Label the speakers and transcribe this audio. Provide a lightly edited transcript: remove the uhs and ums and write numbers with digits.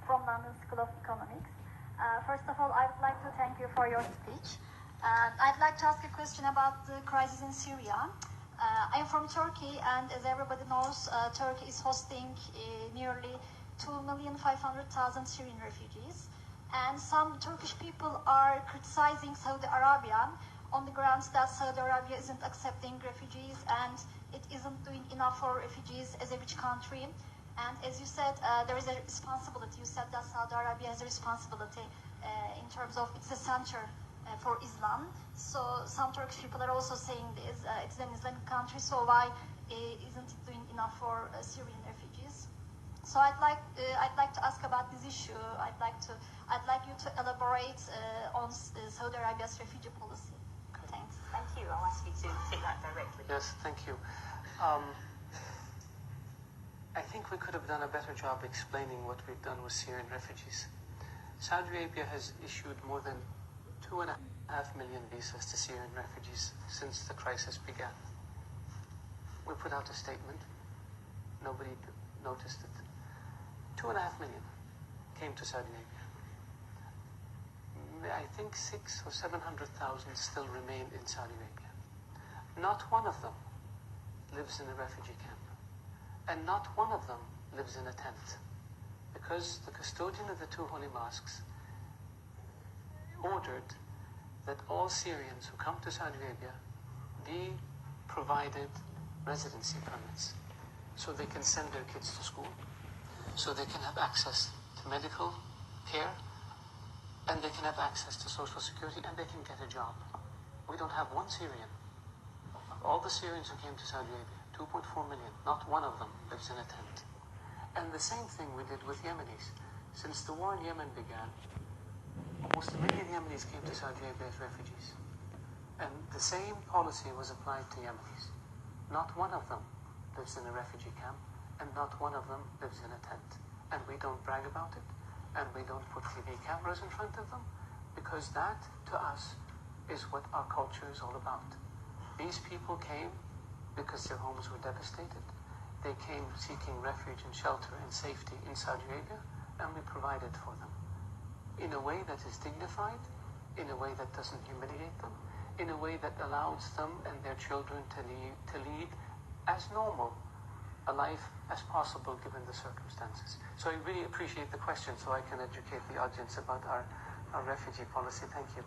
Speaker 1: from London School of Economics. First of all, I would like to thank you for your speech. I'd like to ask a question about the crisis in Syria. I'm from Turkey, and as everybody knows, Turkey is hosting nearly 2,500,000 Syrian refugees. And some Turkish people are criticizing Saudi Arabia on the grounds that Saudi Arabia isn't accepting refugees and it isn't doing enough for refugees as a rich country. And as you said, there is a responsibility. You said that Saudi Arabia has a responsibility in terms of it's a center for Islam. So some Turkish people are also saying this. It's an Islamic country, so why isn't it doing enough for Syrian refugees? So I'd like to ask about this issue. I'd like you to elaborate on Saudi Arabia's refugee policy. Thanks.
Speaker 2: Thank you. I'll ask you to take that directly.
Speaker 3: Yes, thank you. I think we could have done a better job explaining what we've done with Syrian refugees. Saudi Arabia has issued more than 2.5 million visas to Syrian refugees since the crisis began. We put out a statement. Nobody noticed it. 2.5 million came to Saudi Arabia. I think 600,000 or 700,000 still remain in Saudi Arabia. Not one of them lives in a refugee camp. And not one of them lives in a tent. Because the custodian of the two holy mosques ordered that all Syrians who come to Saudi Arabia be provided residency permits so they can send their kids to school, so they can have access to medical care, and they can have access to social security, and they can get a job. We don't have one Syrian. All the Syrians who came to Saudi Arabia, 2.4 million, not one of them lives in a tent. And the same thing we did with Yemenis. Since the war in Yemen began, almost 1 million Yemenis came to Saudi Arabia as refugees. And the same policy was applied to Yemenis. Not one of them lives in a refugee camp, and not one of them lives in a tent. And we don't brag about it, and we don't put TV cameras in front of them, because that, to us, is what our culture is all about. These people came because their homes were devastated. They came seeking refuge and shelter and safety in Saudi Arabia, and we provided for them in a way that is dignified, in a way that doesn't humiliate them, in a way that allows them and their children to lead as normal a life as possible given the circumstances. So I really appreciate the question, so I can educate the audience about our refugee policy. Thank you.